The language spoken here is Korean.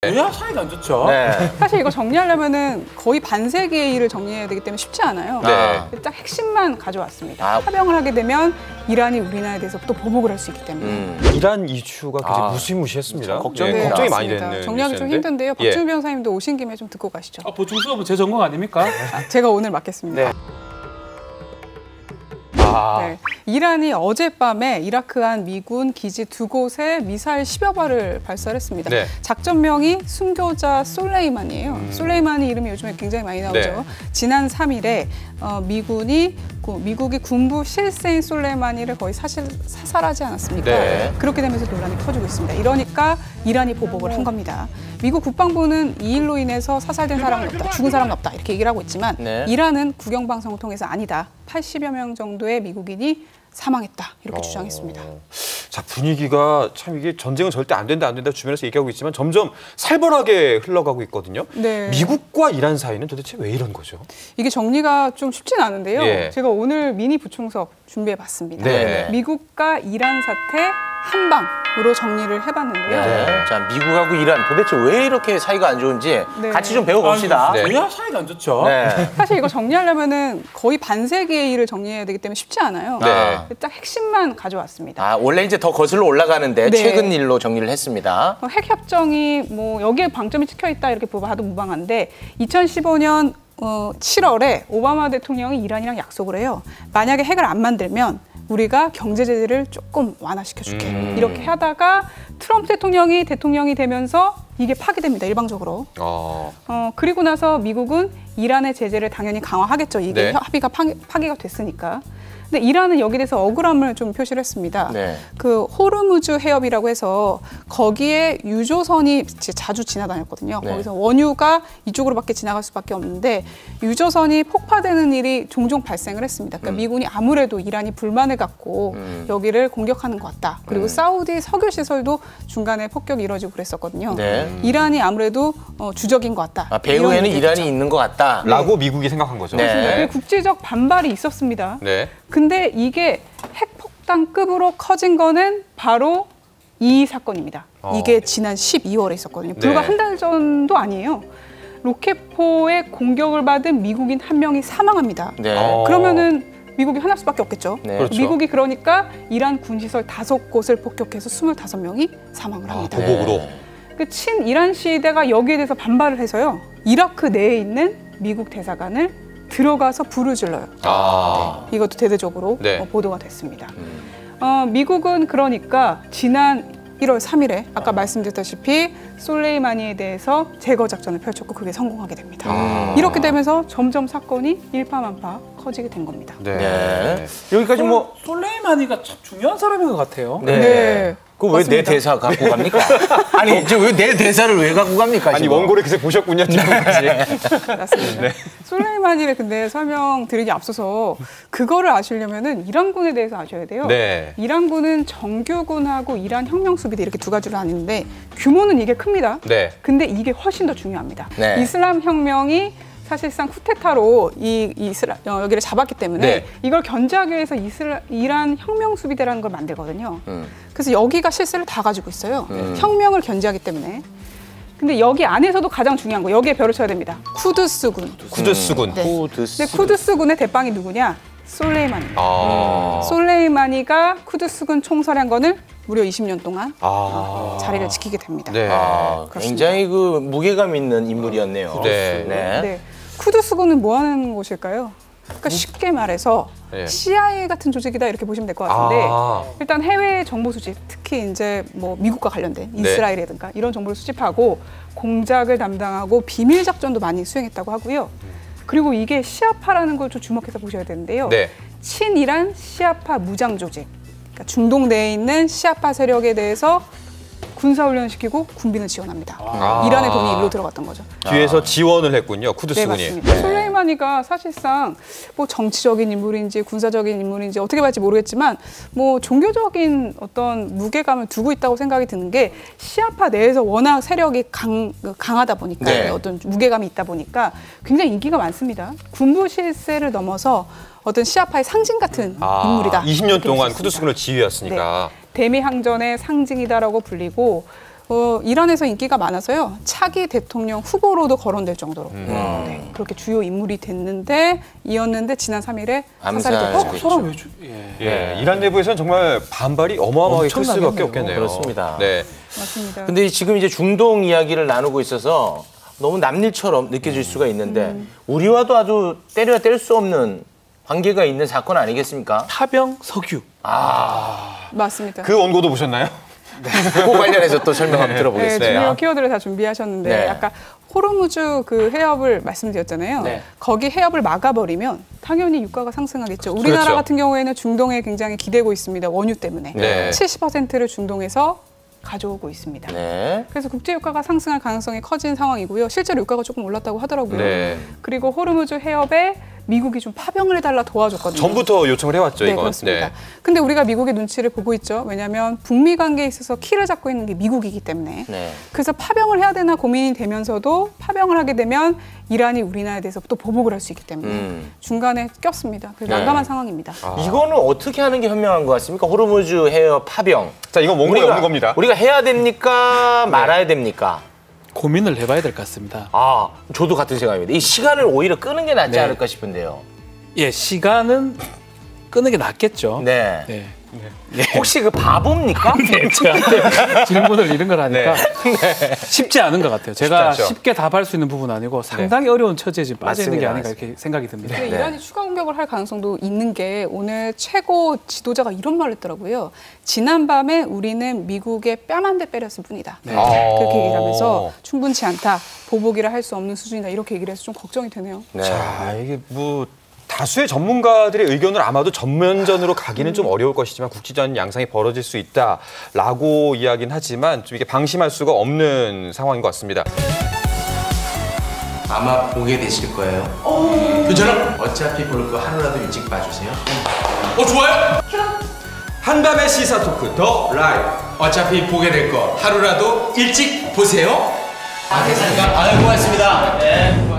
왜 사이가 안 좋죠? 네. 사실 이거 정리하려면은 거의 반세기의 일을 정리해야 되기 때문에 쉽지 않아요. 네. 딱 핵심만 가져왔습니다. 아. 파병을 하게 되면 이란이 우리나라에 대해서 또 보복을 할 수 있기 때문에. 이란 이슈가 굉장히 무시무시했습니다. 걱정이 네, 걱정이 많이 맞습니다. 되는 정리하기 좀 뉴스인데. 힘든데요. 예. 박준우 변호사님도 오신 김에 좀 듣고 가시죠. 보충 수업은 제 전공 아닙니까? 제가 오늘 맡겠습니다. 네. 네. 이란이 어젯밤에 이라크한 미군 기지 2곳에 미사일 10여 발을 발사했습니다. 네. 작전명이 순교자 솔레이만이에요. 솔레이만이 이름이 요즘에 굉장히 많이 나오죠. 네. 지난 3일에 미국이 군부 실세인 솔레이마니를 거의 사살하지 않았습니까? 네. 그렇게 되면서 논란이 커지고 있습니다. 이러니까 이란이 보복을 한 겁니다. 미국 국방부는 이 일로 인해서 사살된 사람은 없다, 죽은 사람은 없다 이렇게 얘기를 하고 있지만 네. 이란은 국영방송을 통해서 아니다. 80여 명 정도의 미국인이 사망했다 이렇게 주장했습니다. 자, 분위기가 참 이게 전쟁은 절대 안 된다 주변에서 얘기하고 있지만 점점 살벌하게 흘러가고 있거든요. 네. 미국과 이란 사이는 도대체 왜 이런 거죠? 이게 정리가 좀 쉽진 않은데요. 예. 제가 오늘 미니 부총석 준비해봤습니다. 네. 미국과 이란 사태 한 방으로 정리를 해봤는데요. 네. 자, 미국하고 이란 도대체 왜 이렇게 사이가 안 좋은지 네. 같이 좀 배워봅시다. 네. 왜 사이가 안 좋죠? 네. 사실 이거 정리하려면은 거의 반세기의 일을 정리해야 되기 때문에 쉽지 않아요. 네. 딱 핵심만 가져왔습니다. 아, 원래 이제 더 거슬러 올라가는데 네. 최근 일로 정리를 했습니다. 핵 협정이 뭐 여기에 방점이 찍혀 있다 이렇게 봐도 무방한데 2015년 7월에 오바마 대통령이 이란이랑 약속을 해요. 만약에 핵을 안 만들면 우리가 경제 제재를 조금 완화시켜줄게. 이렇게 하다가 트럼프 대통령이 되면서 이게 파기됩니다. 일방적으로. 그리고 나서 미국은 이란의 제재를 당연히 강화하겠죠. 이게 네. 합의가 파기가 됐으니까. 근데 이란은 여기에 대해서 억울함을 좀 표시를 했습니다. 네. 그 호르무즈 해협이라고 해서 거기에 유조선이 자주 지나다녔거든요. 네. 거기서 원유가 이쪽으로밖에 지나갈 수밖에 없는데 유조선이 폭파되는 일이 종종 발생을 했습니다. 그러니까 미군이 아무래도 이란이 불만을 갖고 여기를 공격하는 것 같다. 그리고 사우디 석유 시설도 중간에 폭격이 이루어지고 그랬었거든요. 네. 이란이 아무래도 주적인 것 같다. 아, 배후에는 이런 이란이 얘기겠죠. 있는 것 같다. 라고 미국이 생각한 거죠. 네. 그 국제적 반발이 있었습니다. 네. 근데 이게 핵폭탄급으로 커진 거는 바로 이 사건입니다. 이게 지난 12월에 있었거든요. 불과 네. 한 달 전도 아니에요. 로켓포의 공격을 받은 미국인 한 명이 사망합니다. 네. 그러면은 미국이 화날 수밖에 없겠죠. 네. 그렇죠. 미국이 그러니까 이란 군시설 5곳을 폭격해서 25명이 사망을 합니다. 보복으로. 그 친이란 시대가 여기에 대해서 반발을 해서요. 이라크 내에 있는 미국 대사관을 들어가서 불을 질러요. 이것도 대대적으로 네. 보도가 됐습니다. 미국은 그러니까 지난 1월 3일에 아까 말씀드렸다시피 솔레이마니에 대해서 제거 작전을 펼쳤고 그게 성공하게 됩니다. 이렇게 되면서 점점 사건이 일파만파 커지게 된 겁니다. 네. 여기까지 뭐. 솔레이마니가 참 중요한 사람인 것 같아요. 네. 네. 그 왜 내 맞습니다. 대사 갖고 갑니까? 아니, 이제 왜 내 대사를 왜 갖고 갑니까? 아니, 지금? 원고를 계속 보셨군요, 지금까지. 맞습니다. 솔레이마니를 근데 설명드리기 앞서서 그거를 아시려면은 이란군에 대해서 아셔야 돼요. 네. 이란군은 정규군하고 이란 혁명수비대 이렇게 두 가지로 나뉘는데 규모는 이게 큽니다. 네. 근데 이게 훨씬 더 중요합니다. 네. 이슬람 혁명이 사실상 쿠데타로 여기를 잡았기 때문에 네. 이걸 견제하기 위해서 이란 혁명수비대라는 걸 만들거든요. 그래서 여기가 실세를 다 가지고 있어요. 혁명을 견제하기 때문에. 근데 여기 안에서도 가장 중요한 거 여기에 별을 쳐야 됩니다. 쿠드스군. 쿠드스군. 네. 쿠드스. 근데 쿠드스군의 대빵이 누구냐? 솔레이마니. 솔레이마니가 쿠드스군 총사령관을 무려 20년 동안 자리를 지키게 됩니다. 네. 굉장히 그 무게감 있는 인물이었네요. 네. 네. 쿠드스군은 뭐 하는 곳일까요? 그러니까 쉽게 말해서 네. CIA 같은 조직이다 이렇게 보시면 될 것 같은데 일단 해외 정보 수집, 특히 이제 뭐 미국과 관련된 이스라엘이라든가 이런 정보를 수집하고 공작을 담당하고 비밀 작전도 많이 수행했다고 하고요. 그리고 이게 시아파라는 걸 좀 주목해서 보셔야 되는데요. 네. 친이란 시아파 무장 조직, 그러니까 중동 내에 있는 시아파 세력에 대해서 군사훈련시키고 군비는 지원합니다. 이란의 돈이 일로 들어갔던 거죠. 뒤에서 지원을 했군요, 네, 쿠드스군이. 맞습니다. 솔레이마니가 사실상 뭐 정치적인 인물인지 군사적인 인물인지 어떻게 볼지 모르겠지만 뭐 종교적인 어떤 무게감을 두고 있다고 생각이 드는 게 시아파 내에서 워낙 세력이 강하다 보니까 네. 어떤 무게감이 있다 보니까 굉장히 인기가 많습니다. 군부 실세를 넘어서 어떤 시아파의 상징 같은 인물이다. 20년 동안 쿠드스군을 지휘했으니까. 네. 대미항전의 상징이다라고 불리고 이란에서 인기가 많아서요. 차기 대통령 후보로도 거론될 정도로 네, 그렇게 주요 인물이 이었는데 지난 3일에 사살이 암살. 됐죠. 서로 왜 예, 이란 내부에서는 정말 반발이 어마어마하게 클 수밖에 엄청나겠네요. 없겠네요. 그렇습니다. 네. 맞습니다. 근데 지금 이제 중동 이야기를 나누고 있어서 너무 남일처럼 느껴질 수가 있는데 우리와도 아주 때려야 뗄 수 없는 관계가 있는 사건 아니겠습니까? 파병 석유. 맞습니다. 그 그 원고도 보셨나요? 그거 관련해서 또 설명 한번 네, 들어보겠습니다. 중요 키워드를 다 준비하셨는데 네. 아까 호르무즈 그 해협을 말씀드렸잖아요. 네. 거기 해협을 막아버리면 당연히 유가가 상승하겠죠. 우리나라 그렇죠. 같은 경우에는 중동에 굉장히 기대고 있습니다. 원유 때문에. 네. 70%를 중동에서 가져오고 있습니다. 네. 그래서 국제 유가가 상승할 가능성이 커진 상황이고요. 실제로 유가가 조금 올랐다고 하더라고요. 네. 그리고 호르무즈 해협에 미국이 좀 파병을 해달라 도와줬거든요. 전부터 요청을 해왔죠, 네, 이건. 그렇습니다. 근데 우리가 미국의 눈치를 보고 있죠. 왜냐하면 북미 관계에 있어서 키를 잡고 있는 게 미국이기 때문에. 네. 그래서 파병을 해야 되나 고민이 되면서도 파병을 하게 되면 이란이 우리나라에 대해서 또 보복을 할 수 있기 때문에 중간에 꼈습니다. 그래서 네. 난감한 상황입니다. 이거는 어떻게 하는 게 현명한 것 같습니까? 호르무즈 해협 파병. 자, 이건 원고에 없는 겁니다. 우리가 해야 됩니까? 말아야 됩니까? 고민을 해봐야 될 것 같습니다. 아, 저도 같은 생각입니다. 이 시간을 오히려 끄는 게 낫지 네. 않을까 싶은데요. 예, 시간은 끄는 게 낫겠죠. 네. 네. 혹시 그 바보입니까? 네, 저한테 질문을 이런 걸 하니까 쉽지 않은 것 같아요. 제가 않죠. 쉽게 답할 수 있는 부분은 아니고 상당히 어려운 처지에 지금 빠져 있는 게 맞습니다. 아닌가 이렇게 생각이 듭니다. 근데 이란이 추가 공격을 할 가능성도 있는 게 오늘 최고 지도자가 이런 말을 했더라고요. 지난밤에 우리는 미국의 뺨 한 대 때렸을 뿐이다. 그렇게 얘기를 하면서 충분치 않다. 보복이라 할 수 없는 수준이다. 이렇게 얘기를 해서 좀 걱정이 되네요. 네. 자, 이게 뭐 다수의 전문가들의 의견을 아마도 전면전으로 가기는 좀 어려울 것이지만 국지전 양상이 벌어질 수 있다라고 이야기는 하지만 좀 이게 방심할 수가 없는 상황인 것 같습니다. 아마 보게 되실 거예요. 괜찮아? 어차피 볼 거 하루라도 일찍 봐주세요. 좋아요. 한밤의 시사 토크 더 라이브. 어차피 보게 될 거 하루라도 일찍 보세요. 아, 됐습니까? 아유, 고맙습니다. 네.